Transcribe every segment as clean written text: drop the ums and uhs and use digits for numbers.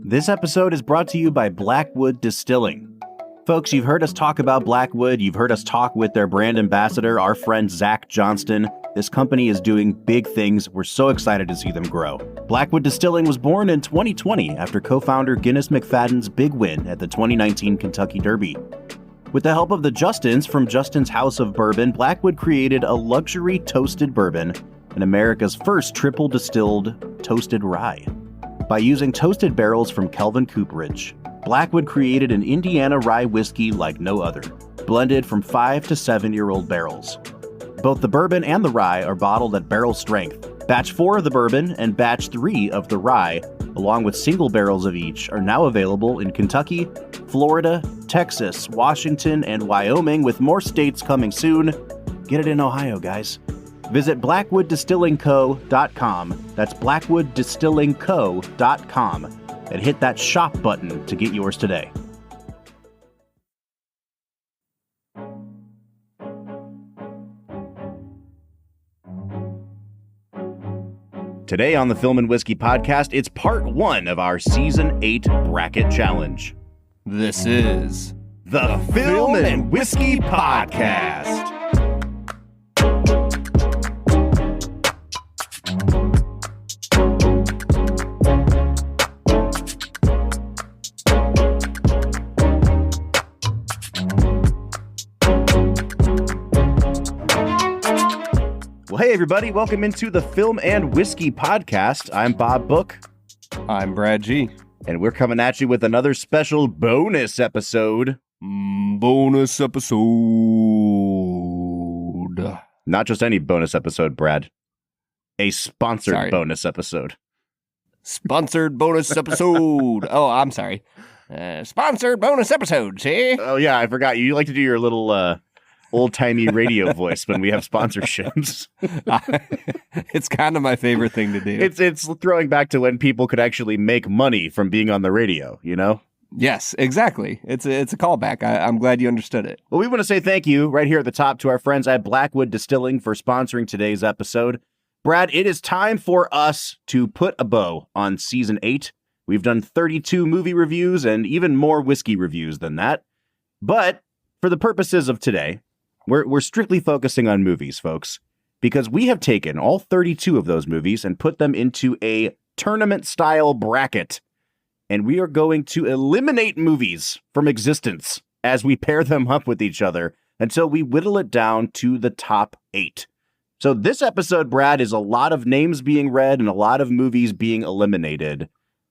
This episode is brought to you by Blackwood Distilling. Folks, you've heard us talk about Blackwood. You've heard us talk with their brand ambassador, our friend Zach Johnston. This company is doing big things. We're so excited to see them grow. Blackwood Distilling was born in 2020 after co-founder Guinness McFadden's big win at the 2019 Kentucky Derby. With the help of the Justins from Justin's House of Bourbon, Blackwood created a luxury toasted bourbon and America's first triple distilled toasted rye. By using toasted barrels from Kelvin Cooperage, Blackwood created an Indiana rye whiskey like no other, blended from 5 to 7-year-old barrels. Both the bourbon and the rye are bottled at barrel strength. Batch 4 of the bourbon and batch 3 of the rye, along with single barrels of each, are now available in Kentucky, Florida, Texas, Washington, and Wyoming, with more states coming soon. Get it in Ohio, guys. Visit blackwooddistillingco.com. That's blackwooddistillingco.com. And hit that shop button to get yours today. Today on the Film and Whiskey Podcast, it's part 1 of our Season 8 Bracket Challenge. This is the Film and Whiskey Podcast. Well, hey, everybody. Welcome into the Film and Whiskey Podcast. I'm Bob Book. I'm Brad G. And we're coming at you with another special bonus episode. Bonus episode. Not just any bonus episode, Brad. A sponsored bonus episode. Sponsored bonus episode. Oh, I'm sorry. Sponsored bonus episode, see? Oh, yeah, I forgot. You like to do your little old-timey radio voice when we have sponsorships. It's kind of my favorite thing to do. It's throwing back to when people could actually make money from being on the radio, you know? Yes, exactly. It's a callback. I'm glad you understood it. Well, we want to say thank you right here at the top to our friends at Blackwood Distilling for sponsoring today's episode. Brad, it is time for us to put a bow on Season 8. We've done 32 movie reviews and even more whiskey reviews than that. But for the purposes of today, we're strictly focusing on movies, folks, because we have taken all 32 of those movies and put them into a tournament-style bracket. And we are going to eliminate movies from existence as we pair them up with each other until we whittle it down to the top 8. So this episode, Brad, is a lot of names being read and a lot of movies being eliminated.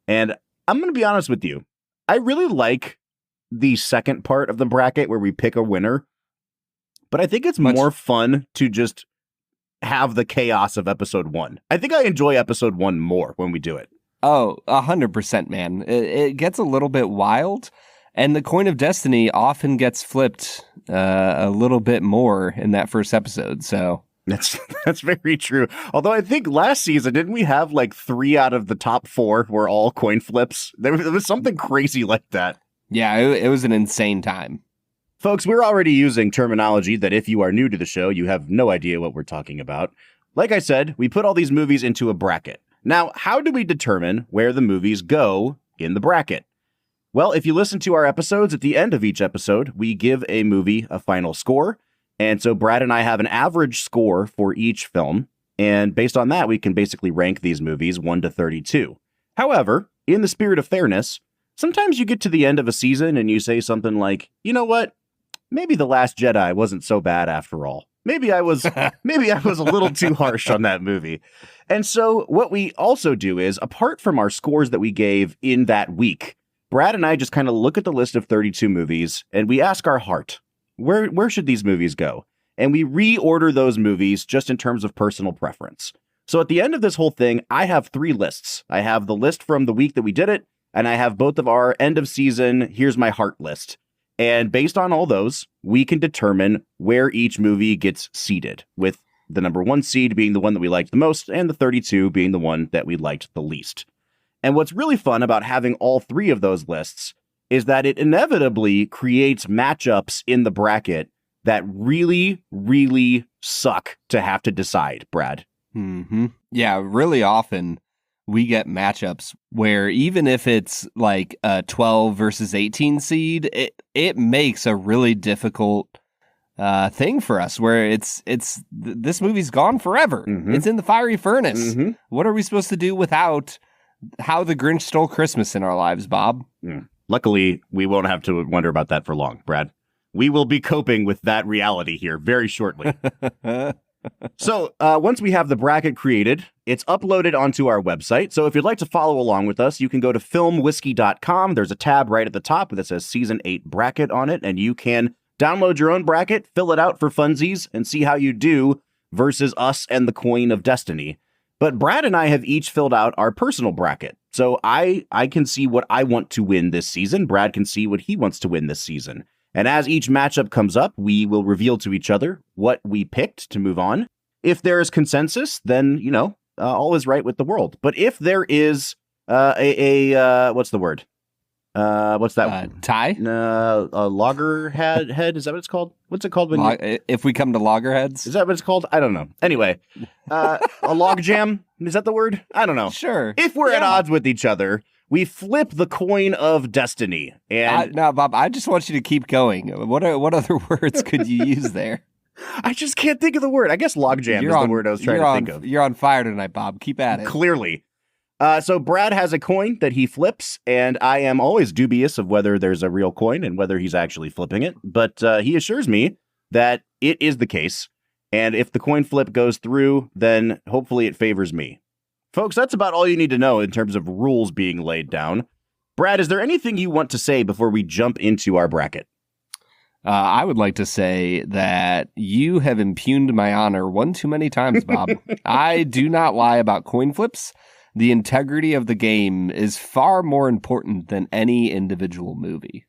And I'm going to be honest with you. I really like the second part of the bracket where we pick a winner. But I think it's more fun to just have the chaos of episode 1. I think I enjoy episode 1 more when we do it. Oh, 100%, man. It gets a little bit wild, and the coin of destiny often gets flipped a little bit more in that first episode, so... That's very true. Although I think last season, didn't we have like 3 out of the top 4 were all coin flips? There was something crazy like that. Yeah, it was an insane time. Folks, we're already using terminology that if you are new to the show, you have no idea what we're talking about. Like I said, we put all these movies into a bracket. Now, how do we determine where the movies go in the bracket? Well, if you listen to our episodes, at the end of each episode, we give a movie a final score. And so Brad and I have an average score for each film. And based on that, we can basically rank these movies 1 to 32. However, in the spirit of fairness, sometimes you get to the end of a season and you say something like, you know what? Maybe The Last Jedi wasn't so bad after all. Maybe I was a little too harsh on that movie. And so what we also do is, apart from our scores that we gave in that week, Brad and I just kind of look at the list of 32 movies and we ask our heart, where should these movies go? And we reorder those movies just in terms of personal preference. So at the end of this whole thing, I have 3 lists. I have the list from the week that we did it, and I have both of our end of season, here's my heart list. And based on all those, we can determine where each movie gets seated, with the number 1 seed being the one that we liked the most, and the 32 being the one that we liked the least. And what's really fun about having all 3 of those lists is that it inevitably creates matchups in the bracket that really, really suck to have to decide, Brad. Mm-hmm. Yeah, really often we get matchups where even if it's like a 12 versus 18 seed, it makes a really difficult thing for us where this movie's gone forever. Mm-hmm. It's in the fiery furnace. Mm-hmm. What are we supposed to do without How the Grinch Stole Christmas in our lives, Bob? Luckily, we won't have to wonder about that for long, Brad. We will be coping with that reality here very shortly. So once we have the bracket created, it's uploaded onto our website. So if you'd like to follow along with us, you can go to filmwhiskey.com. There's a tab right at the top that says Season 8 Bracket on it, and you can download your own bracket, fill it out for funsies, and see how you do versus us and the Coin of Destiny. But Brad and I have each filled out our personal bracket. So I can see what I want to win this season. Brad can see what he wants to win this season. And as each matchup comes up, we will reveal to each other what we picked to move on. If there is consensus, then, all is right with the world. But if there is what's the word? What's that? Tie? A loggerhead? Is that what it's called? What's it called? If we come to loggerheads? Is that what it's called? I don't know. Anyway, a log jam? Is that the word? I don't know. Sure. If we're at odds with each other, we flip the Coin of Destiny. And no, Bob, I just want you to keep going. What other words could you use there? I just can't think of the word. I guess logjam is the word I was trying to think of. You're on fire tonight, Bob. Keep at it. Clearly. So Brad has a coin that he flips, and I am always dubious of whether there's a real coin and whether he's actually flipping it. But he assures me that it is the case. And if the coin flip goes through, then hopefully it favors me. Folks, that's about all you need to know in terms of rules being laid down. Brad, is there anything you want to say before we jump into our bracket? I would like to say that you have impugned my honor one too many times, Bob. I do not lie about coin flips. The integrity of the game is far more important than any individual movie.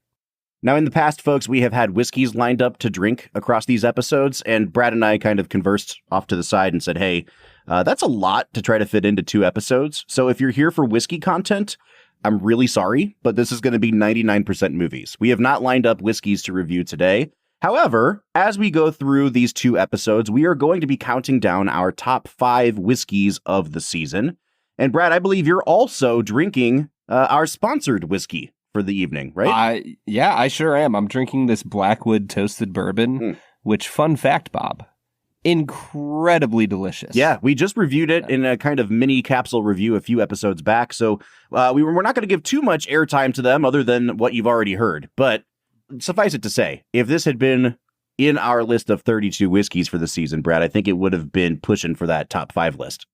Now, in the past, folks, we have had whiskeys lined up to drink across these episodes, and Brad and I kind of conversed off to the side and said, hey, that's a lot to try to fit into 2 episodes. So if you're here for whiskey content, I'm really sorry, but this is going to be 99% movies. We have not lined up whiskeys to review today. However, as we go through these 2 episodes, we are going to be counting down our top 5 whiskeys of the season. And Brad, I believe you're also drinking our sponsored whiskey for the evening, right? Yeah, I sure am. I'm drinking this Blackwood toasted bourbon, which, fun fact, Bob, incredibly delicious. Yeah, we just reviewed it in a kind of mini capsule review a few episodes back, so we're not going to give too much airtime to them other than what you've already heard. But suffice it to say, if this had been in our list of 32 whiskeys for the season, Brad, I think it would have been pushing for that top 5 list.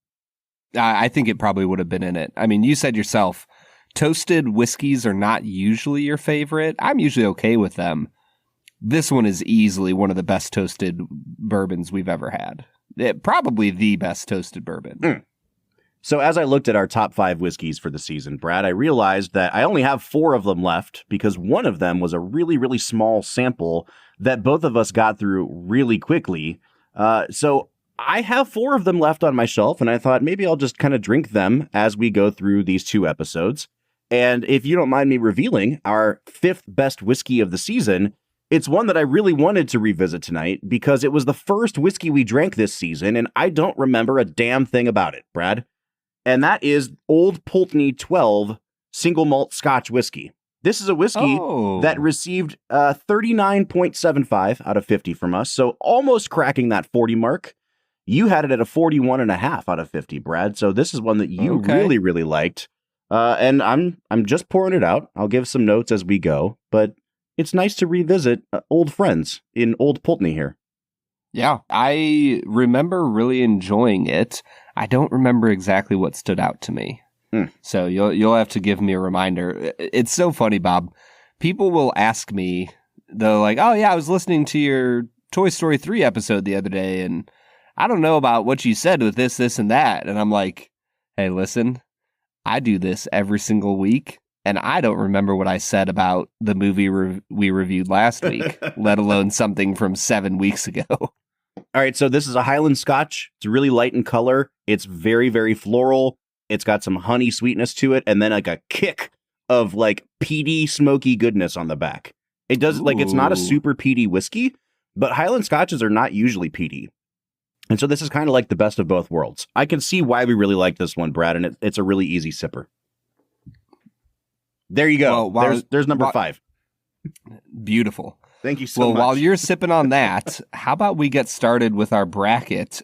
I think it probably would have been in it. I mean, you said yourself, toasted whiskeys are not usually your favorite. I'm usually okay with them. This one is easily one of the best toasted bourbons we've ever had. Probably the best toasted bourbon. So as I looked at our top 5 whiskeys for the season, Brad, I realized that I only have 4 of them left because one of them was a really, really small sample that both of us got through really quickly. So I have 4 of them left on my shelf, and I thought maybe I'll just kind of drink them as we go through these 2 episodes. And if you don't mind me revealing our 5th best whiskey of the season, it's one that I really wanted to revisit tonight because it was the first whiskey we drank this season, and I don't remember a damn thing about it, Brad. And that is Old Pulteney 12 single malt Scotch whiskey. This is a whiskey that received 39.75 out of 50 from us, so almost cracking that 40 mark. You had it at a 41.5 out of 50, Brad. So this is one that you really, really liked. And I'm just pouring it out. I'll give some notes as we go, but it's nice to revisit old friends in Old Pulteney here. Yeah, I remember really enjoying it. I don't remember exactly what stood out to me. So you'll have to give me a reminder. It's so funny, Bob. People will ask me, they're like, oh yeah, I was listening to your Toy Story 3 episode the other day, and I don't know about what you said with this, and that. And I'm like, hey, listen, I do this every single week, and I don't remember what I said about the movie we reviewed last week, let alone something from 7 weeks ago. All right, so this is a Highland Scotch. It's really light in color. It's very, very floral. It's got some honey sweetness to it, and then like a kick of like peaty, smoky goodness on the back. It does, like, it's not a super peaty whiskey, but Highland Scotches are not usually peaty. And so this is kind of like the best of both worlds. I can see why we really like this one, Brad, and it's a really easy sipper. There you go. Well, there's number 5. Beautiful. Thank you so much. Well, while you're sipping on that, how about we get started with our bracket?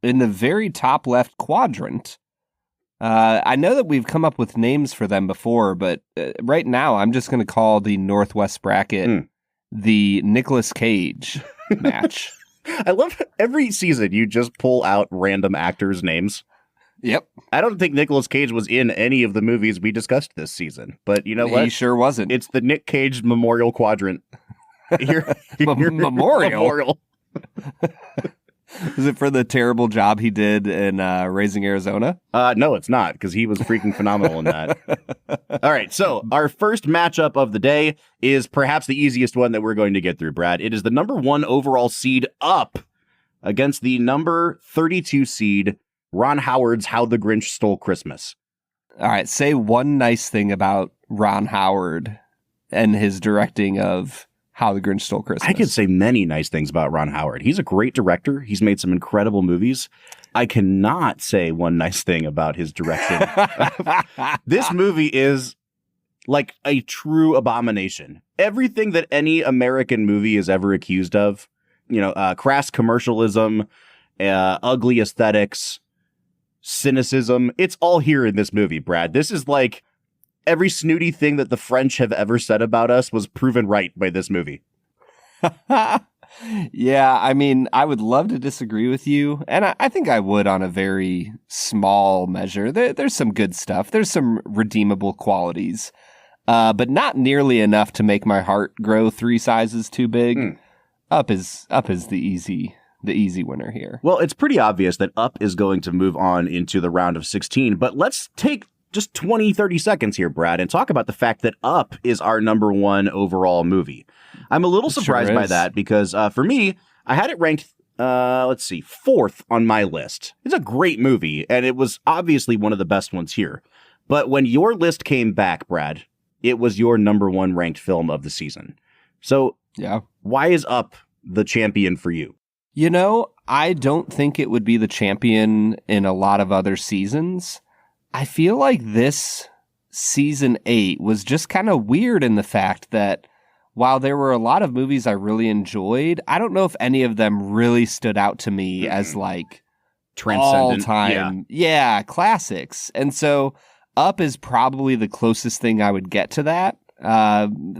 In the very top left quadrant, I know that we've come up with names for them before, but right now I'm just going to call the Northwest bracket the Nicolas Cage match. I love every season you just pull out random actors' names. Yep. I don't think Nicolas Cage was in any of the movies we discussed this season, but you know what? He sure wasn't. It's the Nick Cage Memorial Quadrant. Memorial? Is it for the terrible job he did in Raising Arizona? No, it's not, because he was freaking phenomenal in that. All right, so our first matchup of the day is perhaps the easiest one that we're going to get through, Brad. It is the number 1 overall seed Up against the number 32 seed Ron Howard's How the Grinch Stole Christmas. All right, say one nice thing about Ron Howard and his directing of How the Grinch Stole Christmas. I could say many nice things about Ron Howard. He's a great director. He's made some incredible movies. I cannot say one nice thing about his direction. This movie is like a true abomination. Everything that any American movie is ever accused of, crass commercialism, ugly aesthetics, cynicism, it's all here in this movie, Brad. This is like every snooty thing that the French have ever said about us was proven right by this movie. Yeah, I mean, I would love to disagree with you, and I think I would on a very small measure. There's some good stuff. There's some redeemable qualities, but not nearly enough to make my heart grow 3 sizes too big. Up is the easy winner here. Well, it's pretty obvious that Up is going to move on into the round of 16, but let's take just 20, 30 seconds here, Brad, and talk about the fact that Up is our number 1 overall movie. I'm a little surprised by that because for me, I had it ranked, 4th on my list. It's a great movie, and it was obviously one of the best ones here. But when your list came back, Brad, it was your number 1 ranked film of the season. So yeah, why is Up the champion for you? I don't think it would be the champion in a lot of other seasons. I feel like this season 8 was just kind of weird in the fact that while there were a lot of movies I really enjoyed, I don't know if any of them really stood out to me as like transcendent all-time, classics. And so Up is probably the closest thing I would get to that.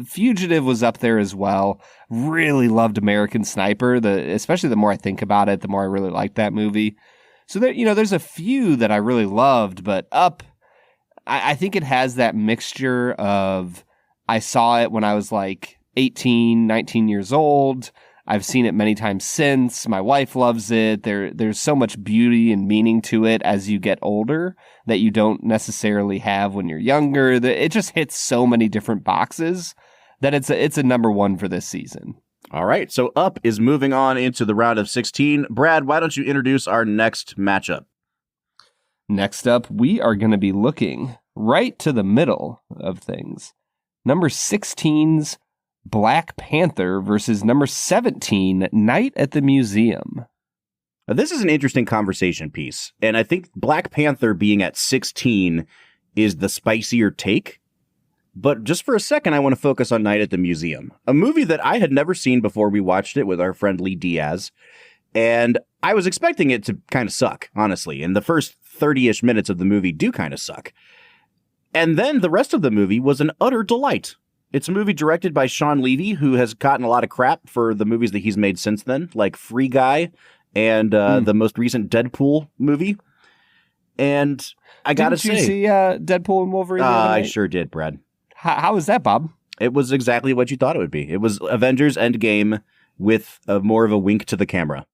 Fugitive was up there as well. Really loved American Sniper. Especially the more I think about it, the more I really liked that movie. So there's a few that I really loved, but Up, I think it has that mixture of I saw it when I was like 18, 19 years old. I've seen it many times since. My wife loves it. There's so much beauty and meaning to it as you get older that you don't necessarily have when you're younger. It just hits so many different boxes that it's a number 1 for this season. All right, so Up is moving on into the round of 16. Brad, why don't you introduce our next matchup? Next up, we are going to be looking right to the middle of things. Number 16's Black Panther versus number 17, Night at the Museum. Now, this is an interesting conversation piece, and I think Black Panther being at 16 is the spicier take. But just for a second, I want to focus on Night at the Museum, a movie that I had never seen before we watched it with our friend Lee Diaz. And I was expecting it to kind of suck, honestly. And the first 30-ish minutes of the movie do kind of suck. And then the rest of the movie was an utter delight. It's a movie directed by Sean Levy, who has gotten a lot of crap for the movies that he's made since then, like Free Guy and the most recent Deadpool movie. And I got to say... Did you see Deadpool and Wolverine? I sure did, Brad. How was that, Bob? It was exactly what you thought it would be. It was Avengers Endgame with more of a wink to the camera,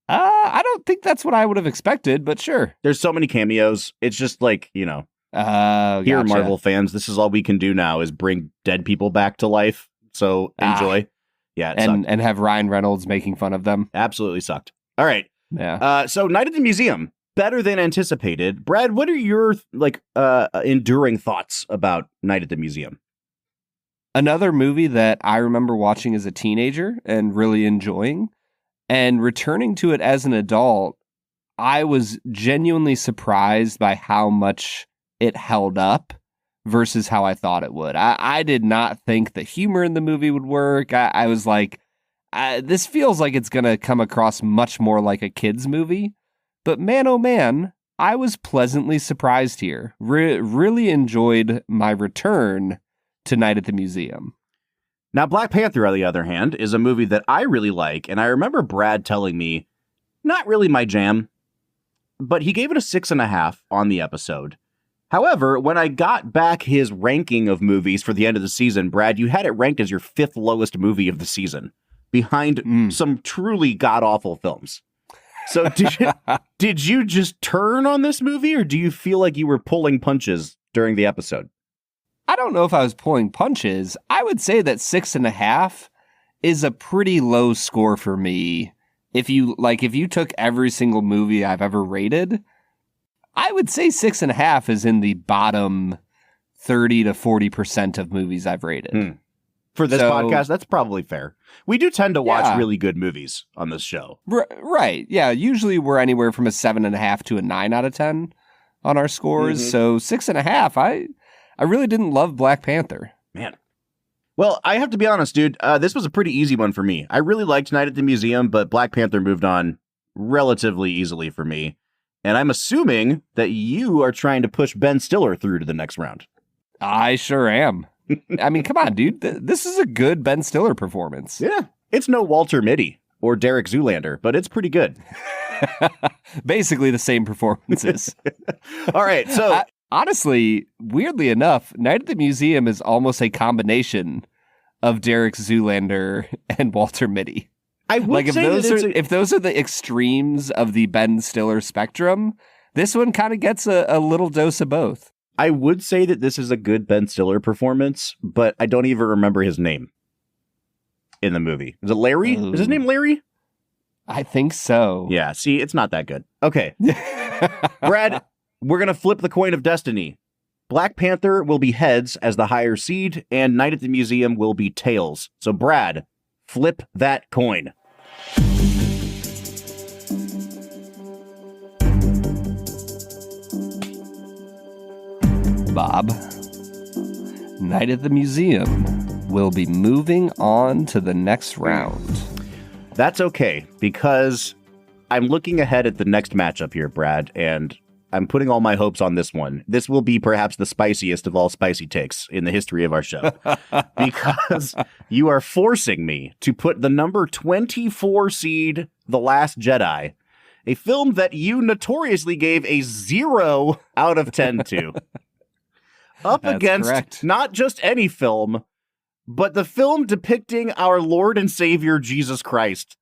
I don't think that's what I would have expected, but sure. There's so many cameos. It's just like, here, gotcha. Marvel fans, this is all we can do now is bring dead people back to life. So enjoy. Yeah, and have Ryan Reynolds making fun of them. Absolutely sucked. All right. Yeah. So Night at the Museum, better than anticipated. Brad, what are your enduring thoughts about Night at the Museum? Another movie that I remember watching as a teenager and really enjoying, and returning to it as an adult, I was genuinely surprised by how much it held up versus how I thought it would. I did not think the humor in the movie would work. I was like, this feels like it's going to come across much more like a kid's movie. But man, oh man, I was pleasantly surprised here. Really enjoyed my return to Night at the Museum. Now, Black Panther, on the other hand, is a movie that I really like, and I remember Brad telling me, not really my jam, but he gave it a 6.5 on the episode. However, when I got back his ranking of movies for the end of the season, Brad, you had it ranked as your 5th lowest movie of the season, behind some truly god-awful films. So did you just turn on this movie, or do you feel like you were pulling punches during the episode? I don't know if I was pulling punches. I would say that 6.5 is a pretty low score for me. If you took every single movie I've ever rated, I would say 6.5 is in the bottom 30 to 40% of movies I've rated. For this podcast, that's probably fair. We do tend to watch really good movies on this show. Right. Yeah. Usually we're anywhere from a 7.5 to a 9 out of 10 on our scores. Mm-hmm. So 6.5, I really didn't love Black Panther. Man. Well, I have to be honest, dude. This was a pretty easy one for me. I really liked Night at the Museum, but Black Panther moved on relatively easily for me. And I'm assuming that you are trying to push Ben Stiller through to the next round. I sure am. I mean, come on, dude. This is a good Ben Stiller performance. Yeah. It's no Walter Mitty or Derek Zoolander, but it's pretty good. Basically the same performances. All right. So honestly, weirdly enough, Night at the Museum is almost a combination of Derek Zoolander and Walter Mitty. I would say if those are the extremes of the Ben Stiller spectrum, this one kind of gets a little dose of both. I would say that this is a good Ben Stiller performance, but I don't even remember his name in the movie. Is it Larry? Is his name Larry? I think so. Yeah, see, it's not that good. Okay. Brad, we're going to flip the coin of destiny. Black Panther will be heads as the higher seed, and Night at the Museum will be tails. So, Brad, flip that coin. Bob, Night at the Museum will be moving on to the next round. That's okay, because I'm looking ahead at the next matchup here, Brad, and I'm putting all my hopes on this one. This will be perhaps the spiciest of all spicy takes in the history of our show, because you are forcing me to put the number 24 seed, The Last Jedi, a film that you notoriously gave a 0 out of 10 to. Up That's against correct. Not just any film, but the film depicting our Lord and Savior Jesus Christ,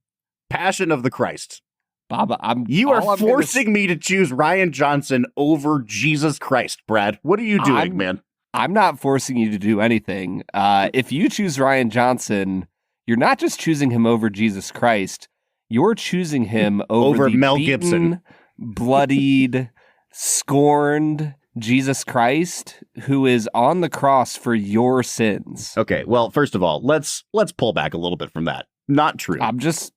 Passion of the Christ. Bob, you are forcing me to choose Rian Johnson over Jesus Christ, Brad. What are you doing, man? I'm not forcing you to do anything. If you choose Rian Johnson, you're not just choosing him over Jesus Christ. You're choosing him over the Mel beaten, Gibson, bloodied, scorned Jesus Christ, who is on the cross for your sins. Okay, well, first of all, let's pull back a little bit from that. Not true. I'm just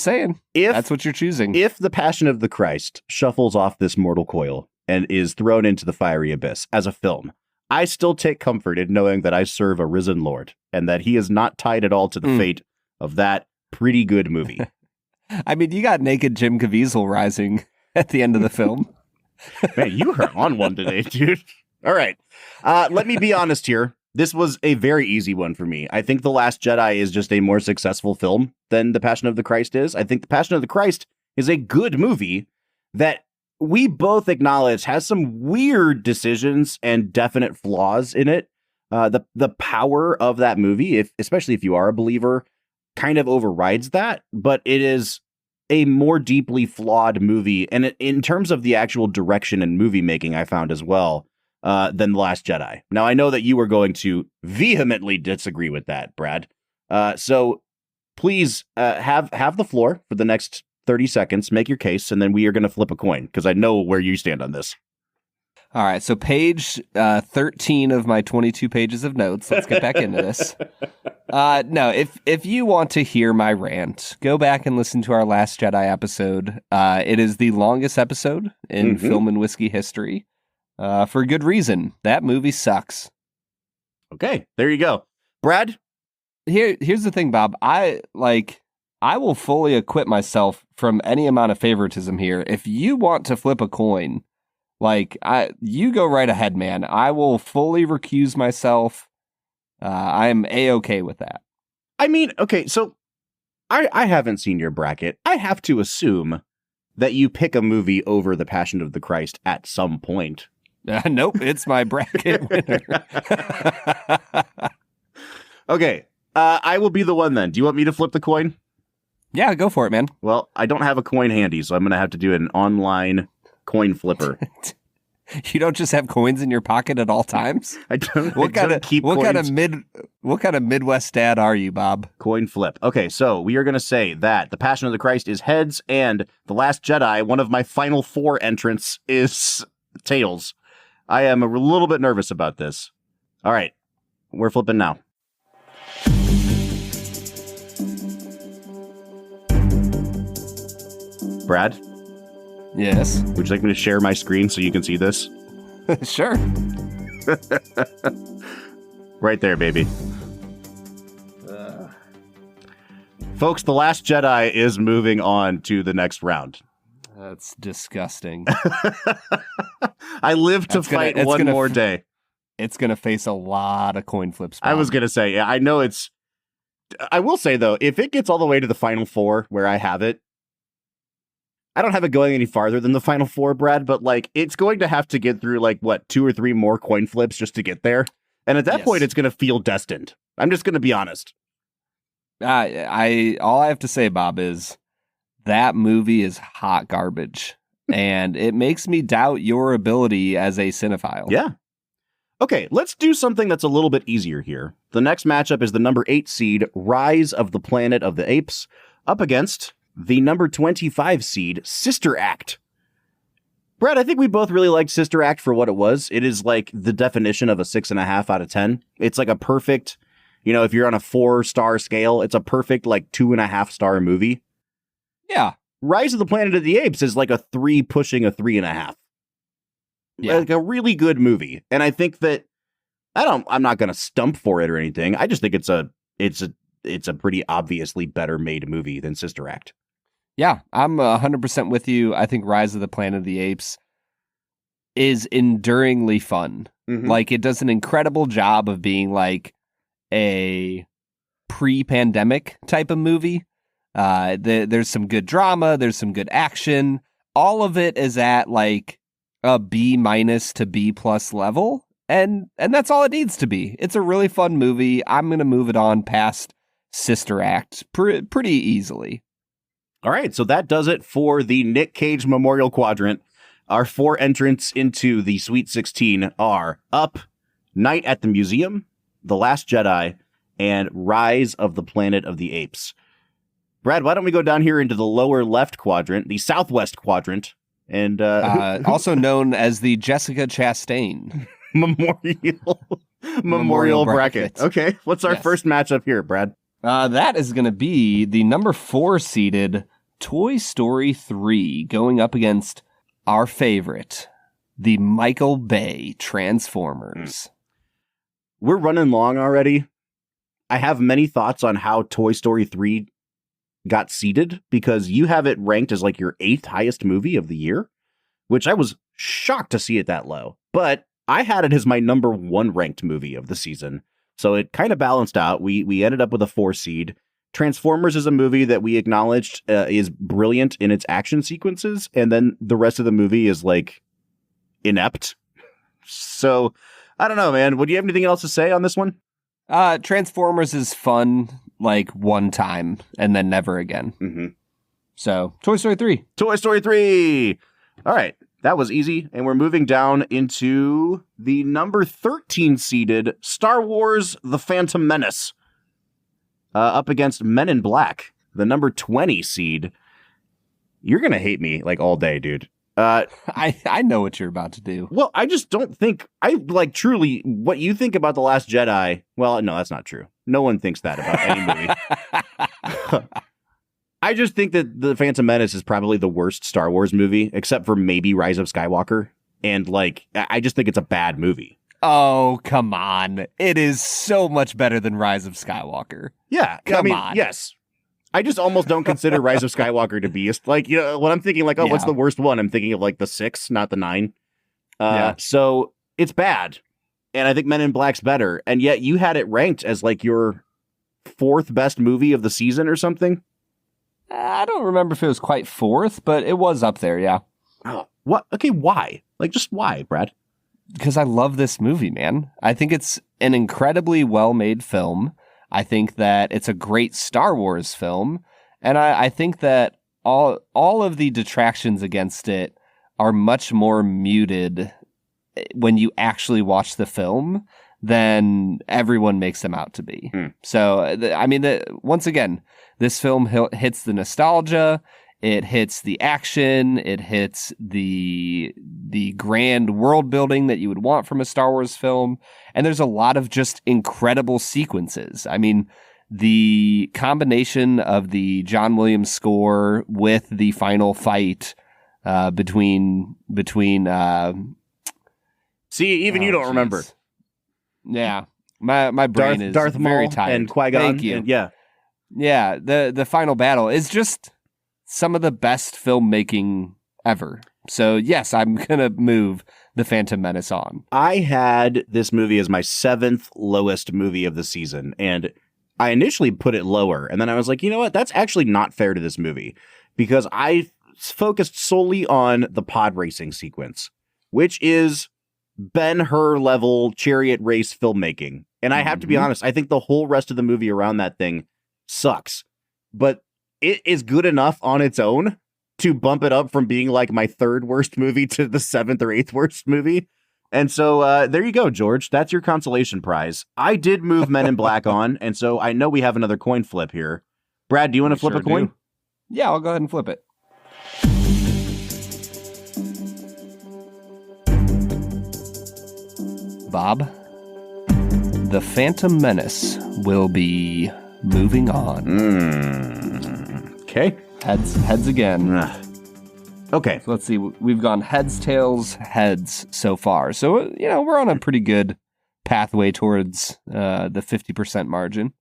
saying, that's what you're choosing. If the Passion of the Christ shuffles off this mortal coil and is thrown into the fiery abyss as a film, I still take comfort in knowing that I serve a risen Lord and that he is not tied at all to the fate of that pretty good movie. I mean, you got naked Jim Caviezel rising at the end of the film. Man, you are on one today, dude. All right. Let me be honest here. This was a very easy one for me. I think The Last Jedi is just a more successful film than The Passion of the Christ is. I think The Passion of the Christ is a good movie that we both acknowledge has some weird decisions and definite flaws in it. The power of that movie, especially if you are a believer, kind of overrides that. But it is a more deeply flawed movie. And in terms of the actual direction and movie making, I found as well, than The Last Jedi. Now, I know that you were going to vehemently disagree with that, Brad. So please have the floor for the next 30 seconds, make your case, and then we are going to flip a coin, because I know where you stand on this. All right, so page 13 of my 22 pages of notes. Let's get back into this. No, if you want to hear my rant, go back and listen to our Last Jedi episode. It is the longest episode in film and whiskey history, for good reason. That movie sucks. Okay, there you go. Brad? Here's the thing, Bob. I will fully acquit myself from any amount of favoritism here. If you want to flip a coin, you go right ahead, man. I will fully recuse myself. I'm A-okay with that. I mean, okay, so I haven't seen your bracket. I have to assume that you pick a movie over The Passion of the Christ at some point. Nope, it's my bracket winner. Okay, I will be the one then. Do you want me to flip the coin? Yeah, go for it, man. Well, I don't have a coin handy, so I'm going to have to do an online coin flipper. You don't just have coins in your pocket at all times? I don't. What kind of Midwest dad are you, Bob? Coin flip. Okay, so we are going to say that The Passion of the Christ is heads, and The Last Jedi, one of my final 4 entrants, is tails. I am a little bit nervous about this. All right, we're flipping now. Brad? Yes. Would you like me to share my screen so you can see this? Sure. Right there, baby. Folks, The Last Jedi is moving on to the next round. That's disgusting. I live to fight one more day. It's going to face a lot of coin flips. Bob. I was going to say, yeah, I know it's... I will say, though, if it gets all the way to the final 4 where I have it, I don't have it going any farther than the final 4, Brad, but it's going to have to get through 2 or 3 more coin flips just to get there. And at that point, it's going to feel destined. I'm just going to be honest. All I have to say, Bob, is that movie is hot garbage, and it makes me doubt your ability as a cinephile. Yeah. Okay, let's do something that's a little bit easier here. The next matchup is the number 8 seed, Rise of the Planet of the Apes, up against the number 25 seed, Sister Act. Brad, I think we both really liked Sister Act for what it was. It is the definition of a 6.5 out of 10. It's a perfect, if you're on a 4-star scale, it's a perfect 2.5-star movie. Yeah. Rise of the Planet of the Apes is a 3 pushing a 3.5. Yeah. A really good movie. And I think that I'm not going to stump for it or anything. I just think it's a pretty obviously better made movie than Sister Act. Yeah, I'm 100% with you. I think Rise of the Planet of the Apes is enduringly fun. Mm-hmm. It does an incredible job of being a pre-pandemic type of movie. There's some good drama. There's some good action. All of it is at a B- to B+ level. And that's all it needs to be. It's a really fun movie. I'm going to move it on past Sister Act pretty easily. All right, so that does it for the Nick Cage Memorial Quadrant. Our 4 entrants into the Sweet 16 are Up, Night at the Museum, The Last Jedi, and Rise of the Planet of the Apes. Brad, why don't we go down here into the lower left quadrant, the southwest quadrant, and also known as the Jessica Chastain Memorial Bracket. Okay, what's our first matchup here, Brad? That is going to be the number 4 seeded Toy Story 3 going up against our favorite, the Michael Bay Transformers. We're running long already. I have many thoughts on how Toy Story 3 got seeded because you have it ranked as your 8th highest movie of the year, which I was shocked to see it that low. But I had it as my number 1 ranked movie of the season. So it kind of balanced out. We ended up with a 4 seed. Transformers is a movie that we acknowledged is brilliant in its action sequences, and then the rest of the movie is inept. So I don't know, man. Would you have anything else to say on this one? Transformers is fun one time and then never again. Mm-hmm. So Toy Story 3. Toy Story 3. All right. That was easy. And we're moving down into the number 13 seeded Star Wars The Phantom Menace. Up against Men in Black, the number 20 seed. You're going to hate me all day, dude. I know what you're about to do. Well, I just don't think truly what you think about The Last Jedi. Well, no, that's not true. No one thinks that about any movie. I just think that The Phantom Menace is probably the worst Star Wars movie, except for maybe Rise of Skywalker. And I just think it's a bad movie. Oh, come on. It is so much better than Rise of Skywalker. Yeah. Come on. Yes. I just almost don't consider Rise of Skywalker to be when I'm thinking what's the worst one? I'm thinking of the 6, not the 9. So it's bad. And I think Men in Black's better. And yet you had it ranked as your 4th best movie of the season or something. I don't remember if it was quite 4th, but it was up there. Yeah. Oh, what? Okay. Why? Just why, Brad? Because I love this movie, man. I think it's an incredibly well-made film. I think that it's a great Star Wars film. And I think that all of the detractions against it are much more muted when you actually watch the film than everyone makes them out to be. So, once again, this film hits the nostalgia. It hits the action. It hits the grand world building that you would want from a Star Wars film. And there's a lot of just incredible sequences. I mean, the combination of the John Williams score with the final fight between. See, even you don't remember. Yeah, my brain is Darth very Maul tired. and Qui-Gon. Thank you. Yeah. The final battle is just some of the best filmmaking ever. So yes, I'm gonna move The Phantom Menace on. I had this movie as my 7th lowest movie of the season, and I initially put it lower, and then I was like, you know what? That's actually not fair to this movie, because I focused solely on the pod racing sequence, which is Ben-Hur level chariot race filmmaking. And I have to be honest, I think the whole rest of the movie around that thing sucks. But it is good enough on its own to bump it up from being my 3rd worst movie to the 7th or 8th worst movie. And so there you go, George. That's your consolation prize. I did move Men in Black on, and so I know we have another coin flip here. Brad, do you want to flip a coin? Yeah, I'll go ahead and flip it. Bob, The Phantom Menace will be moving on. Okay. Heads again. Okay. So let's see. We've gone heads, tails, heads so far. So, we're on a pretty good pathway towards the 50% margin.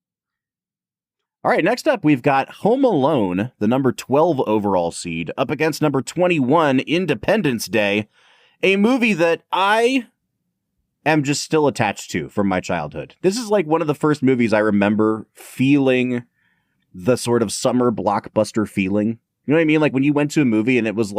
All right. Next up, we've got Home Alone, the number 12 overall seed, up against number 21, Independence Day, a movie that I am just still attached to from my childhood. This is one of the first movies I remember feeling the sort of summer blockbuster feeling. You know what I mean? When you went to a movie and it was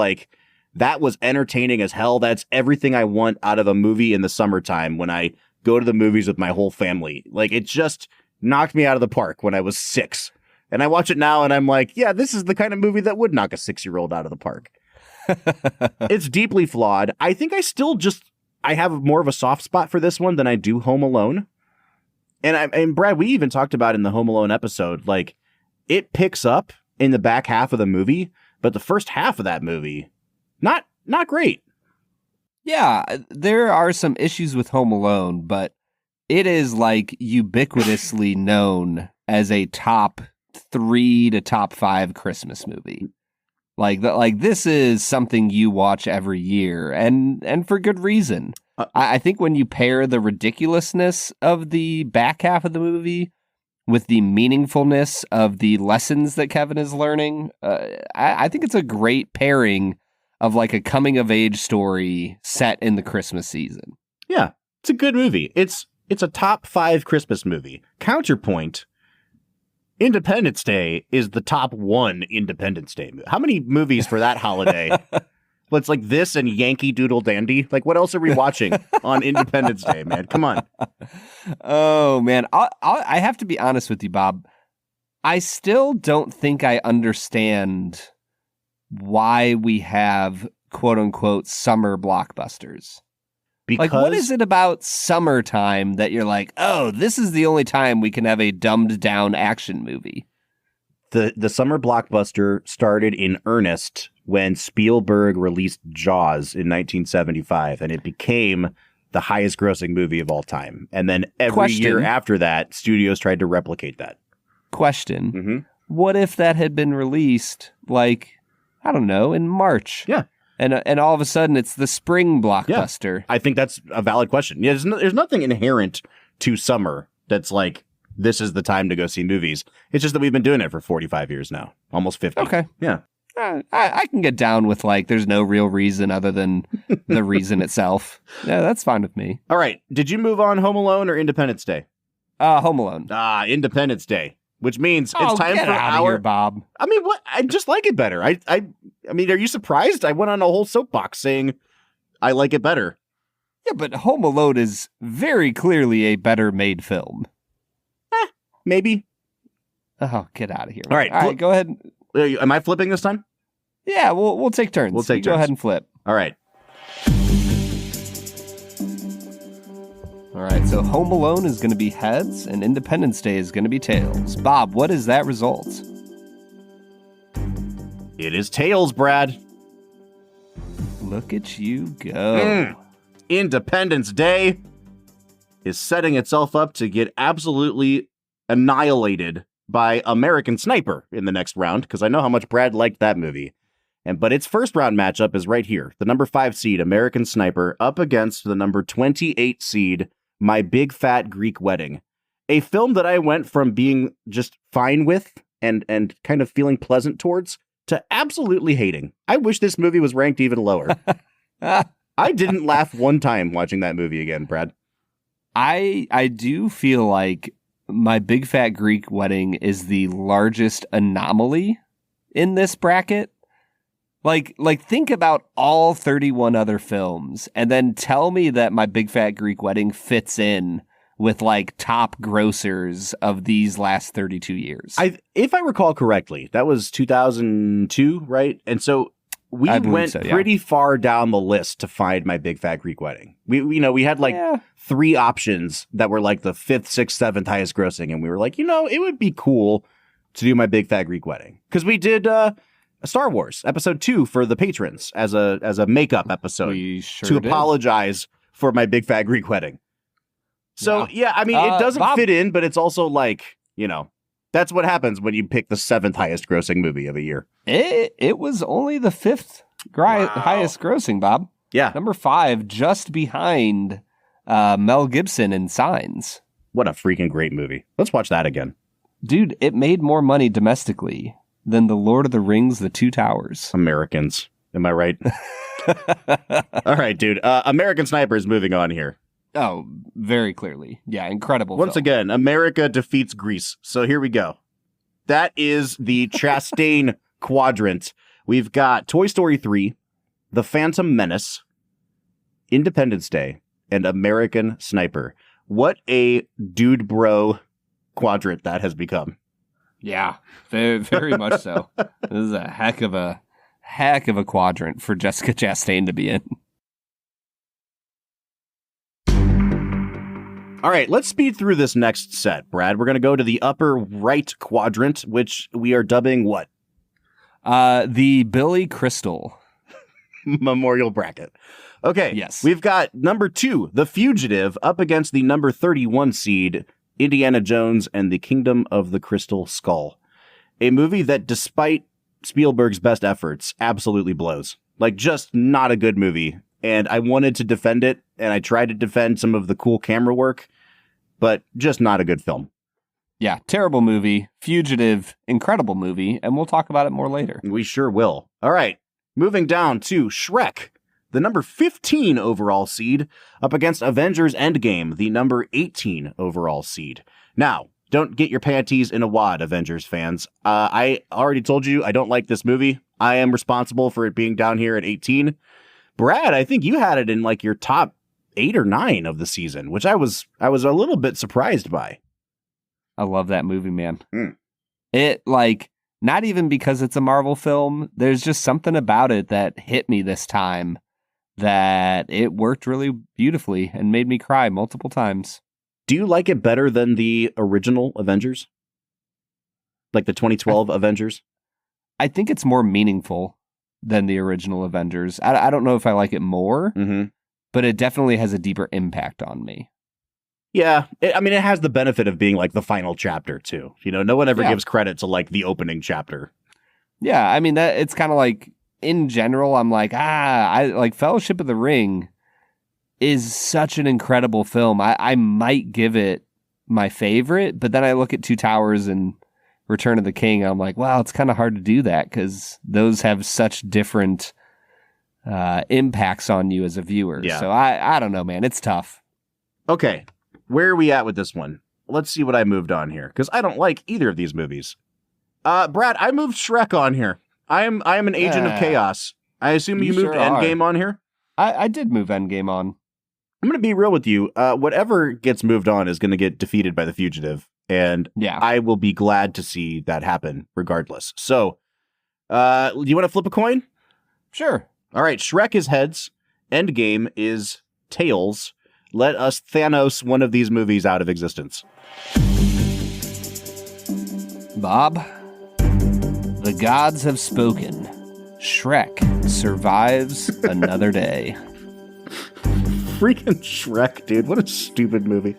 that was entertaining as hell. That's everything I want out of a movie in the summertime when I go to the movies with my whole family. It just knocked me out of the park when I was 6. And I watch it now and I'm yeah, this is the kind of movie that would knock a 6-year-old out of the park. It's deeply flawed. I think I have more of a soft spot for this one than I do Home Alone. And Brad, we even talked about in the Home Alone episode, it picks up in the back half of the movie, but the first half of that movie, not great. Yeah, there are some issues with Home Alone, but it is ubiquitously known as a top 3 to top 5 Christmas movie. This is something you watch every year, and for good reason. I think when you pair the ridiculousness of the back half of the movie with the meaningfulness of the lessons that Kevin is learning, I think it's a great pairing of a coming of age story set in the Christmas season. Yeah, it's a good movie. It's a top 5 Christmas movie. Counterpoint, Independence Day is the top 1 Independence Day movie. How many movies for that holiday? Well, it's this and Yankee Doodle Dandy. What else are we watching on Independence Day, man? Come on. Oh, man. I have to be honest with you, Bob. I still don't think I understand why we have quote-unquote summer blockbusters. Because what is it about summertime that you're oh, this is the only time we can have a dumbed-down action movie? The summer blockbuster started in earnest when Spielberg released Jaws in 1975, and it became the highest grossing movie of all time. And then every year after that, studios tried to replicate that. Question. Mm-hmm. What if that had been released, like, I don't know, in March? Yeah. And all of a sudden, it's the spring blockbuster. Yeah. I think that's a valid question. Yeah, there's nothing inherent to summer that's like, this is the time to go see movies. It's just that we've been doing it for 45 years now, almost 50. Okay. Yeah. I can get down with, like, there's no real reason other than the reason itself. Yeah, that's fine with me. All right. Did you move on Home Alone or Independence Day? Home Alone. Independence Day, which means it's time get for out of here, Bob. I mean, what? I just like it better. I mean, are you surprised? I went on a whole soapbox saying I like it better. Yeah, but Home Alone is very clearly a better made film. Maybe. Oh, get out of here. All right, go ahead. Am I flipping this time? Yeah, we'll take turns. We'll take turns. Go ahead and flip. All right. All right, so Home Alone is going to be heads, and Independence Day is going to be tails. Bob, what is that result? It is tails, Brad. Look at you go. Independence Day is setting itself up to get absolutely annihilated by American Sniper in the next round, because I know how much Brad liked that movie. But its first round matchup is right here. The number 5 seed, American Sniper, up against the number 28 seed, My Big Fat Greek Wedding. A film that I went from being just fine with and kind of feeling pleasant towards to absolutely hating. I wish this movie was ranked even lower. I didn't laugh one time watching that movie again, Brad. I do feel like My Big Fat Greek Wedding is the largest anomaly in this bracket. Like think about all 31 other films and then tell me that My Big Fat Greek Wedding fits in with like top grossers of these last 32 years. If I recall correctly, that was 2002, right? And so we went pretty far down the list to find My Big Fat Greek Wedding. We had like 3 options that were like the 5th, 6th, 7th highest grossing. And we were like, it would be cool to do My Big Fat Greek Wedding. Because we did Star Wars Episode 2 for the patrons as a makeup episode to apologize for My Big Fat Greek Wedding. So, yeah, I mean, it doesn't fit in, but it's also like, that's what happens when you pick the 7th highest grossing movie of a year. It was only the 5th highest grossing, Bob. Yeah. Number 5, just behind Mel Gibson in Signs. What a freaking great movie. Let's watch that again. Dude, it made more money domestically than The Lord of the Rings, The Two Towers. Americans. Am I right? All right, dude. American Sniper is moving on here. Oh, very clearly. Yeah, incredible. Once again, America defeats Greece. So here we go. That is the Chastain quadrant. We've got Toy Story 3, The Phantom Menace, Independence Day, and American Sniper. What a dude bro quadrant that has become. Yeah, very, very much so. This is a heck of a quadrant for Jessica Chastain to be in. All right, let's speed through this next set, Brad. We're going to go to the upper right quadrant, which we are dubbing what? The Billy Crystal Memorial Bracket. Okay, yes. We've got number 2, The Fugitive, up against the number 31 seed, Indiana Jones and the Kingdom of the Crystal Skull. A movie that, despite Spielberg's best efforts, absolutely blows. Like, just not a good movie. And I wanted to defend it, and I tried to defend some of the cool camera work, but just not a good film. Yeah, terrible movie. Fugitive, incredible movie, and we'll talk about it more later. We sure will. All right, moving down to Shrek, the number 15 overall seed, up against Avengers Endgame, the number 18 overall seed. Now, don't get your panties in a wad, Avengers fans. I already told you I don't like this movie. I am responsible for it being down here at 18. Brad, I think you had it in like your top 8 or 9 of the season, which I was a little bit surprised by. I love that movie, man. It, like, not even because it's a Marvel film, there's just something about it that hit me this time that it worked really beautifully and made me cry multiple times. Do you like it better than the original Avengers? Like the 2012 Avengers? I think it's more meaningful than the original Avengers. I don't know if I like it more, but it definitely has a deeper impact on me. Yeah, it has the benefit of being like the final chapter too. No one ever gives credit to like the opening chapter. Yeah, I mean that it's kind of like in general, I'm like, I like Fellowship of the Ring is such an incredible film. I might give it my favorite, but then I look at Two Towers and Return of the King. I'm like, wow, it's kind of hard to do that because those have such different impacts on you as a viewer. Yeah. So I don't know, man. It's tough. Okay, where are we at with this one? Let's see what I moved on here because I don't like either of these movies. Brad, I moved Shrek on here. I am an agent of chaos. I assume you moved sure Endgame on here? I did move Endgame on. I'm going to be real with you. Whatever gets moved on is going to get defeated by The Fugitive, and I will be glad to see that happen regardless. So, do you want to flip a coin? Sure. All right, Shrek is heads. Endgame is tails. Let us Thanos one of these movies out of existence. Bob, the gods have spoken. Shrek survives another day. Freaking Shrek, dude. What a stupid movie.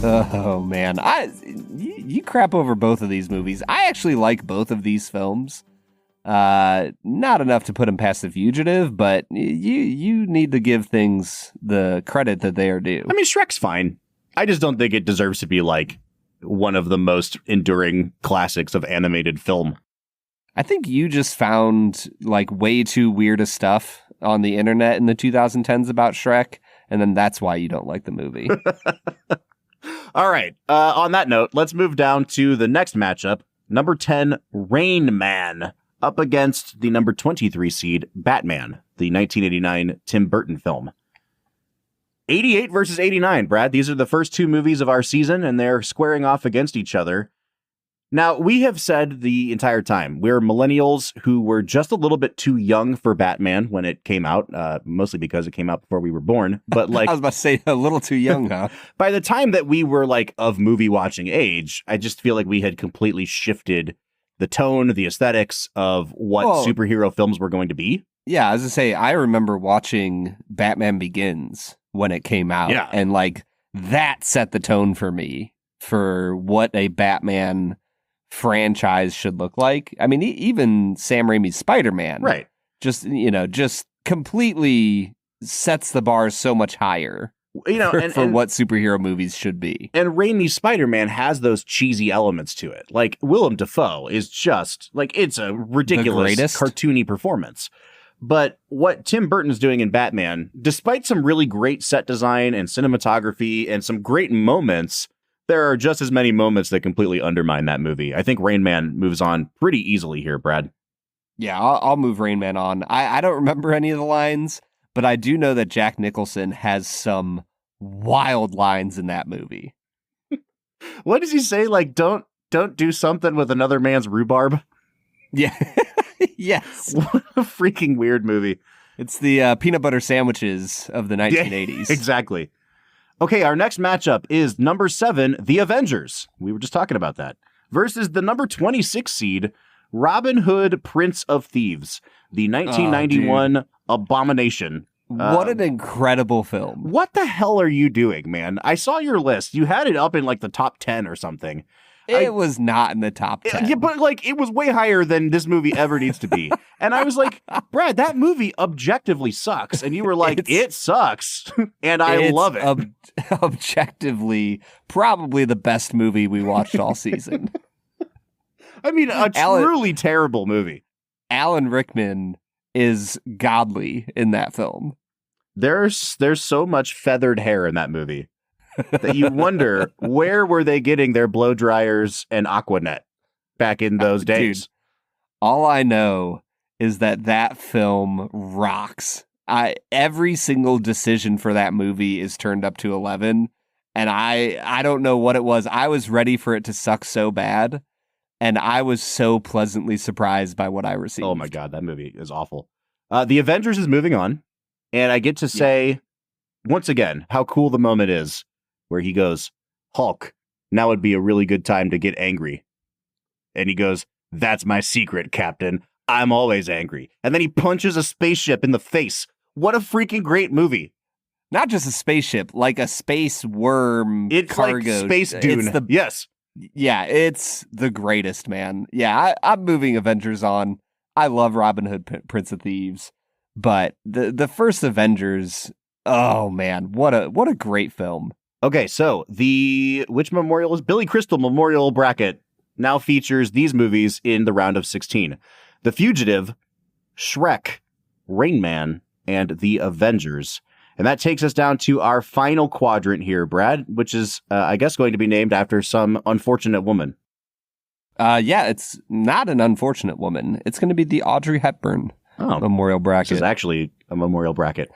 Oh, man. You crap over both of these movies. I actually like both of these films. Not enough to put them past The Fugitive, but you need to give things the credit that they are due. I mean, Shrek's fine. I just don't think it deserves to be like one of the most enduring classics of animated film. I think you just found like way too weird of stuff on the internet in the 2010s about Shrek, and then that's why you don't like the movie. All right. On that note, let's move down to the next matchup. Number 10, Rain Man, up against the number 23 seed, Batman, the 1989 Tim Burton film. 88 versus 89, Brad. These are the first two movies of our season, and they're squaring off against each other. Now, we have said the entire time, we're millennials who were just a little bit too young for Batman when it came out, mostly because it came out before we were born. But like, I was about to say a little too young, huh? By the time that we were like of movie watching age, I just feel like we had completely shifted the tone, the aesthetics of what superhero films were going to be. Yeah, as I say, I remember watching Batman Begins when it came out. Yeah. And like that set the tone for me for what a Batman franchise should look like. I mean, even Sam Raimi's Spider-Man, right? Just completely sets the bar so much higher, for what superhero movies should be. And Raimi's Spider-Man has those cheesy elements to it. Like Willem Dafoe is just like it's a ridiculous cartoony performance. But what Tim Burton's doing in Batman, despite some really great set design and cinematography and some great moments, there are just as many moments that completely undermine that movie. I think Rain Man moves on pretty easily here, Brad. Yeah, I'll move Rain Man on. I don't remember any of the lines, but I do know that Jack Nicholson has some wild lines in that movie. What does he say? Like, don't do something with another man's rhubarb? Yeah. Yes. What a freaking weird movie. It's the peanut butter sandwiches of the 1980s. Yeah, exactly. Okay, our next matchup is number 7, The Avengers. We were just talking about that. Versus the number 26 seed, Robin Hood, Prince of Thieves, the 1991 abomination. What an incredible film. What the hell are you doing, man? I saw your list. You had it up in like the top 10 or something. It was not in the top 10. Yeah, but like it was way higher than this movie ever needs to be. And I was like, Brad, that movie objectively sucks. And you were like, it sucks. And I love it. Objectively, probably the best movie we watched all season. I mean, a truly terrible movie. Alan Rickman is godly in that film. There's so much feathered hair in that movie that you wonder where were they getting their blow dryers and Aquanet back in those days. Dude, all I know is that film rocks. Every single decision for that movie is turned up to 11, and I don't know what it was. I was ready for it to suck so bad, and I was so pleasantly surprised by what I received. Oh my God, that movie is awful. The Avengers is moving on, and I get to say, once again, how cool the moment is where he goes, Hulk, now would be a really good time to get angry. And he goes, "That's my secret, Captain. I'm always angry." And then he punches a spaceship in the face. What a freaking great movie. Not just a spaceship, like a space worm It's cargo. like Space Dune. Yes. Yeah, it's the greatest, man. Yeah, I'm moving Avengers on. I love Robin Hood, Prince of Thieves. But the first Avengers, oh man, what a great film. Okay, so which memorial is Billy Crystal Memorial Bracket now features these movies in the round of 16. The Fugitive, Shrek, Rain Man, and The Avengers. And that takes us down to our final quadrant here, Brad, which is, I guess, going to be named after some unfortunate woman. Yeah, it's not an unfortunate woman. It's going to be the Audrey Hepburn memorial bracket. Which is actually a memorial bracket.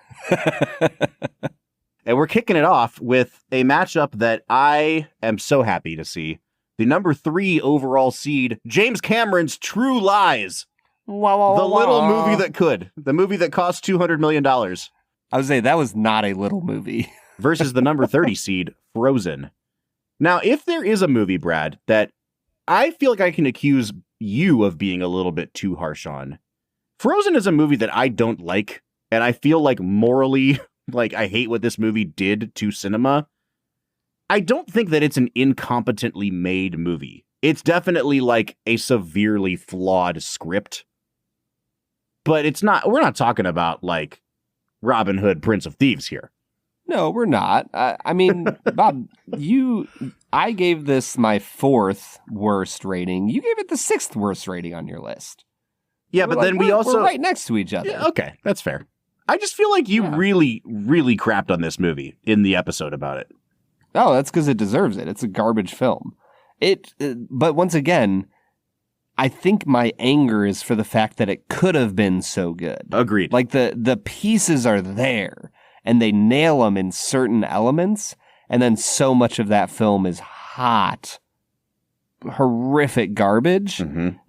And we're kicking it off with a matchup that I am so happy to see. The number 3 overall seed, James Cameron's True Lies. The little movie that could. The movie that cost $200 million. I would say that was not a little movie. Versus the number 30 seed, Frozen. Now, if there is a movie, Brad, that I feel like I can accuse you of being a little bit too harsh on, Frozen is a movie that I don't like, and I feel like morally, like I hate what this movie did to cinema. I don't think that it's an incompetently made movie. It's definitely like a severely flawed script. But we're not talking about like Robin Hood, Prince of Thieves here. No, we're not. I mean, Bob, I gave this my 4th worst rating. You gave it the 6th worst rating on your list. Yeah, but then we're right next to each other. Yeah, okay, that's fair. I just feel like you really, really crapped on this movie in the episode about it. Oh, that's because it deserves it. It's a garbage film. But once again, I think my anger is for the fact that it could have been so good. Agreed. Like the pieces are there and they nail them in certain elements. And then so much of that film is hot, horrific garbage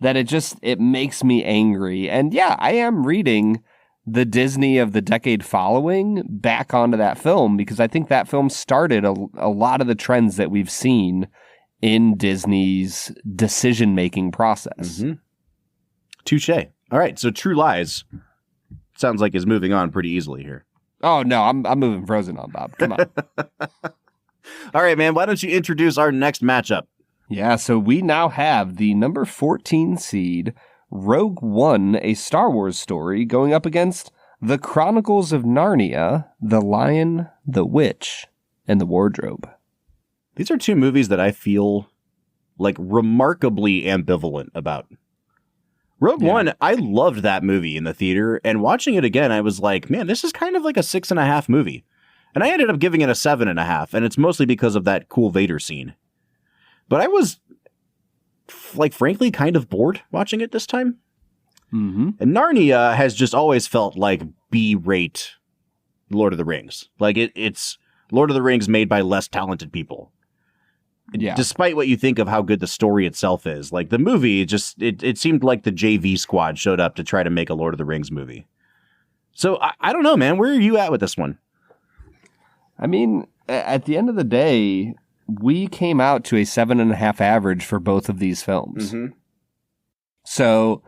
that it makes me angry. And yeah, I am reading the Disney of the decade following back onto that film because I think that film started a lot of the trends that we've seen in Disney's decision-making process. Touche. All right, so True Lies sounds like is moving on pretty easily here. Oh, no, I'm moving Frozen on, Bob. Come on. All right, man, why don't you introduce our next matchup? Yeah, so we now have the number 14 seed, Rogue One, a Star Wars story, going up against The Chronicles of Narnia, The Lion, the Witch, and the Wardrobe. These are 2 movies that I feel like remarkably ambivalent about. Rogue One, I loved that movie in the theater, and watching it again, I was like, man, this is kind of like a 6.5 movie. And I ended up giving it a 7.5, and it's mostly because of that cool Vader scene. But I was, like, frankly, kind of bored watching it this time. And Narnia has just always felt like B-rate Lord of the Rings. Like, it's Lord of the Rings made by less talented people. Yeah. Despite what you think of how good the story itself is. Like, the movie, it seemed like the JV squad showed up to try to make a Lord of the Rings movie. So, I don't know, man. Where are you at with this one? I mean, at the end of the day, we came out to a 7.5 average for both of these films. So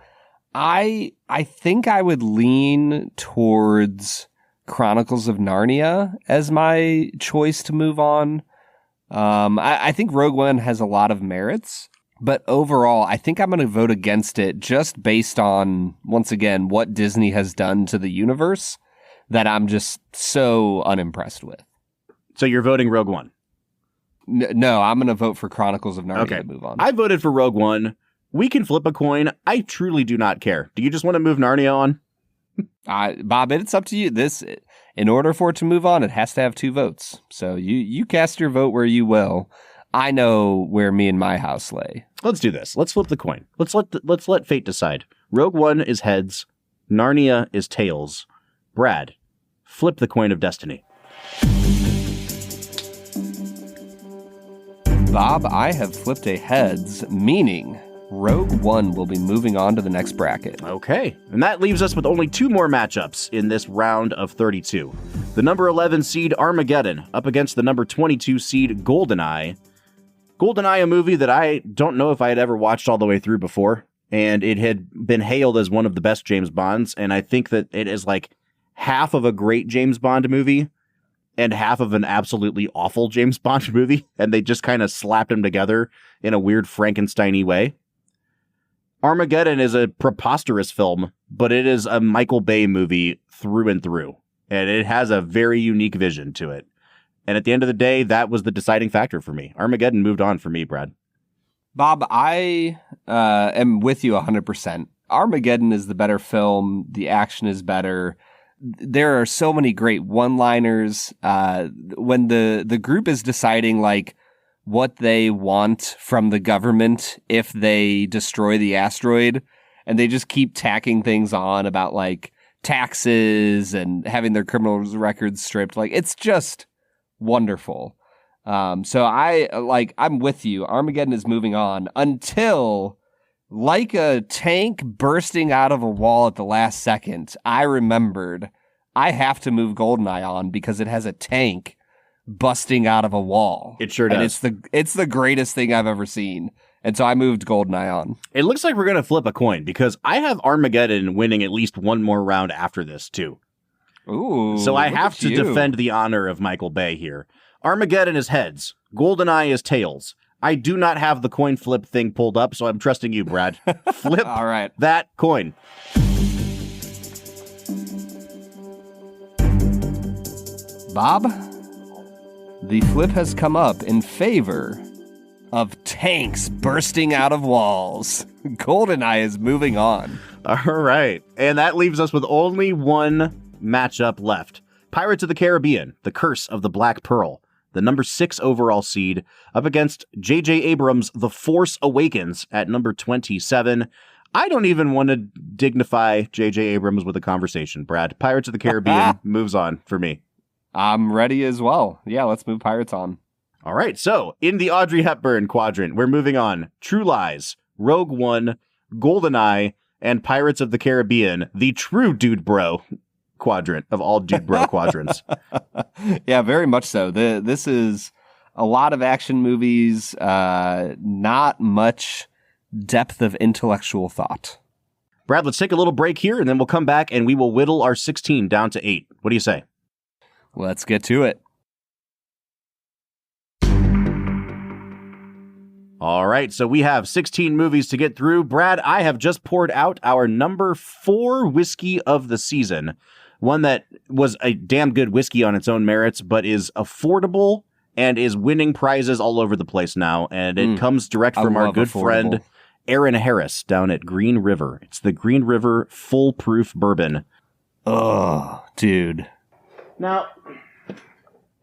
I think I would lean towards Chronicles of Narnia as my choice to move on. I think Rogue One has a lot of merits, but overall, I think I'm going to vote against it just based on, once again, what Disney has done to the universe that I'm just so unimpressed with. So you're voting Rogue One? No, I'm going to vote for Chronicles of Narnia to move on. I voted for Rogue One. We can flip a coin. I truly do not care. Do you just want to move Narnia on? Bob, it's up to you. In order for it to move on, it has to have 2 votes. So you cast your vote where you will. I know where me and my house lay. Let's do this. Let's flip the coin. Let's let fate decide. Rogue One is heads. Narnia is tails. Brad, flip the coin of destiny. Bob, I have flipped a heads, meaning Rogue One will be moving on to the next bracket. Okay, and that leaves us with only 2 more matchups in this round of 32. The number 11 seed Armageddon up against the number 22 seed Goldeneye. GoldenEye, a movie that I don't know if I had ever watched all the way through before, and it had been hailed as one of the best James Bonds, and I think that it is like half of a great James Bond movie and half of an absolutely awful James Bond movie, and they just kind of slapped them together in a weird Frankenstein-y way. Armageddon is a preposterous film, but it is a Michael Bay movie through and through, and it has a very unique vision to it. And at the end of the day, that was the deciding factor for me. Armageddon moved on for me, Brad. Bob, I am with you 100%. Armageddon is the better film. The action is better. There are so many great one-liners. When the group is deciding like what they want from the government if they destroy the asteroid, and they just keep tacking things on about like taxes and having their criminal records stripped. Like, it's just wonderful. So I'm with you. Armageddon is moving on until, like a tank bursting out of a wall at the last second, I remembered I have to move GoldenEye on because it has a tank busting out of a wall. It sure does. And it's the greatest thing I've ever seen. And so I moved GoldenEye on. It looks like we're going to flip a coin because I have Armageddon winning at least one more round after this, too. Ooh. So I have to defend the honor of Michael Bay here. Armageddon is heads. GoldenEye is tails. I do not have the coin flip thing pulled up, so I'm trusting you, Brad. Flip All right. that coin. Bob, the flip has come up in favor of tanks bursting out of walls. GoldenEye is moving on. All right. And that leaves us with only one matchup left. Pirates of the Caribbean, The Curse of the Black Pearl, the number 6 overall seed, up against J.J. Abrams' The Force Awakens at number 27. I don't even want to dignify J.J. Abrams with a conversation, Brad. Pirates of the Caribbean moves on for me. I'm ready as well. Yeah, let's move Pirates on. All right, so in the Audrey Hepburn quadrant, we're moving on. True Lies, Rogue One, GoldenEye, and Pirates of the Caribbean, the true dude bro quadrant of all dude bro quadrants. Yeah, very much so. This is a lot of action movies, not much depth of intellectual thought. Brad, let's take a little break here, and then we'll come back and we will whittle our 16 down to 8. What do you say? Let's get to it. All right, so we have 16 movies to get through. Brad, I have just poured out our number 4 whiskey of the season. One that was a damn good whiskey on its own merits, but is affordable and is winning prizes all over the place now. And it comes direct from our good friend, Aaron Harris, down at Green River. It's the Green River Foolproof Bourbon. Oh, dude. Now,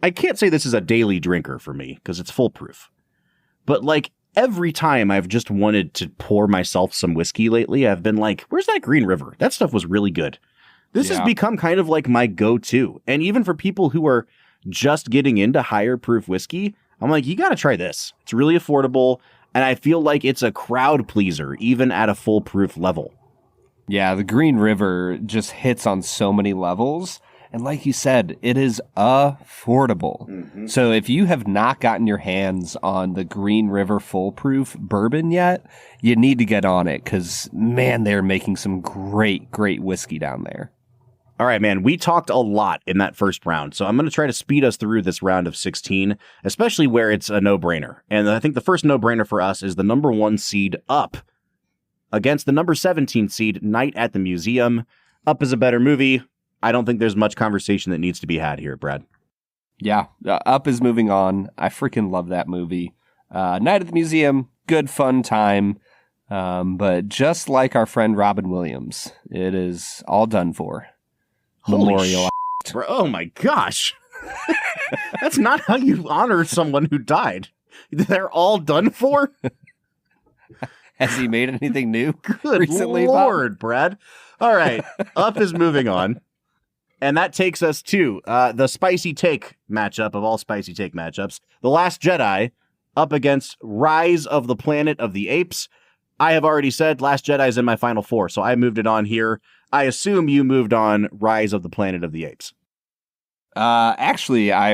I can't say this is a daily drinker for me because it's foolproof. But like every time I've just wanted to pour myself some whiskey lately, I've been like, where's that Green River? That stuff was really good. This has become kind of like my go-to. And even for people who are just getting into higher proof whiskey, I'm like, you got to try this. It's really affordable. And I feel like it's a crowd pleaser, even at a foolproof level. Yeah, the Green River just hits on so many levels. And like you said, it is affordable. Mm-hmm. So if you have not gotten your hands on the Green River Foolproof Bourbon yet, you need to get on it because, man, they're making some great, great whiskey down there. All right, man, we talked a lot in that first round, so I'm going to try to speed us through this round of 16, especially where it's a no-brainer. And I think the first no-brainer for us is the number 1 seed Up against the number 17 seed Night at the Museum. Up is a better movie. I don't think there's much conversation that needs to be had here, Brad. Yeah, Up is moving on. I freaking love that movie. Night at the Museum, good fun time. But just like our friend Robin Williams, it is all done for. Memorial. Oh my gosh. That's not how you honor someone who died. They're all done for? Has he made anything new Good recently, Lord, Bob? Brad. All right, Up is moving on. And that takes us to the spicy take matchup of all spicy take matchups. The Last Jedi up against Rise of the Planet of the Apes. I have already said Last Jedi is in my final 4, so I moved it on here. I assume you moved on Rise of the Planet of the Apes. Actually, I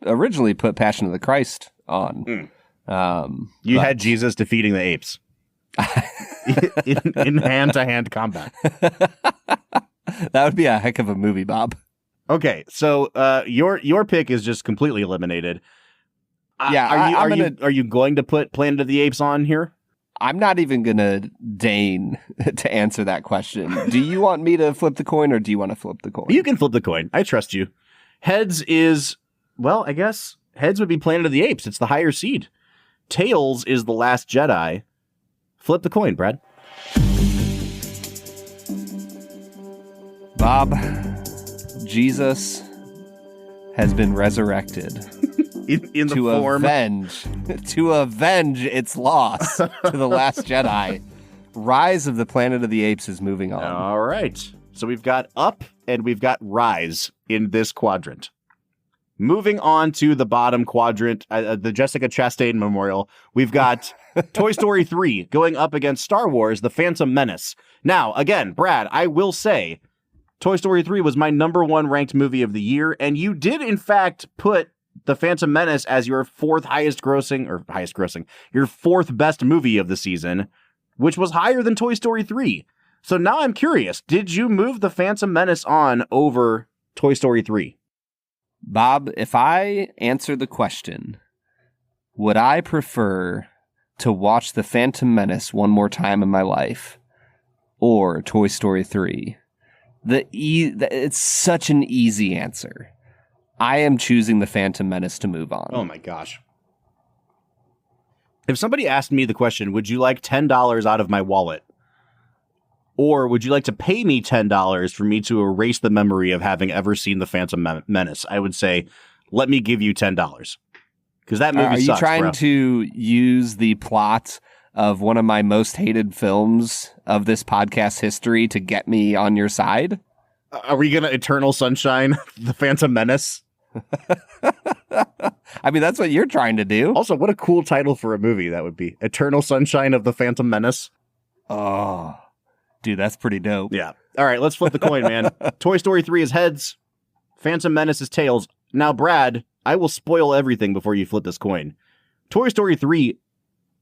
originally put Passion of the Christ on. You had Jesus defeating the apes in hand-to-hand combat. That would be a heck of a movie, Bob. Okay, so your pick is just completely eliminated. Yeah, are you going to put Planet of the Apes on here? I'm not even going to deign to answer that question. Do you want me to flip the coin, or do you want to flip the coin? You can flip the coin. I trust you. Heads is, well, I guess heads would be Planet of the Apes. It's the higher seed. Tails is The Last Jedi. Flip the coin, Brad. Bob, Jesus has been resurrected in the form to avenge its loss to The Last Jedi. Rise of the Planet of the Apes is moving on. All right. So we've got Up and we've got Rise in this quadrant. Moving on to the bottom quadrant, the Jessica Chastain Memorial, we've got Toy Story 3 going up against Star Wars, The Phantom Menace. Now, again, Brad, I will say Toy Story 3 was my number one ranked movie of the year, and you did, in fact, put The Phantom Menace as your fourth grossing, your fourth best movie of the season, which was higher than Toy Story 3. So now I'm curious, did you move The Phantom Menace on over Toy Story 3? Bob, if I answer the question, would I prefer to watch The Phantom Menace one more time in my life or Toy Story 3? It's such an easy answer. I am choosing The Phantom Menace to move on. Oh my gosh. If somebody asked me the question, would you like $10 out of my wallet? Or would you like to pay me $10 for me to erase the memory of having ever seen The Phantom Menace? I would say, let me give you $10. Because that movie sucks, Are you trying bro. to use the plot of one of my most hated films of this podcast history to get me on your side? Are we going to Eternal Sunshine, The Phantom Menace? I mean, that's what you're trying to do. Also, what a cool title for a movie that would be. Eternal Sunshine of the Phantom Menace. Oh, dude, that's pretty dope. Yeah. All right, let's flip the coin, man. Toy Story 3 is heads. Phantom Menace is tails. Now, Brad, I will spoil everything before you flip this coin. Toy Story 3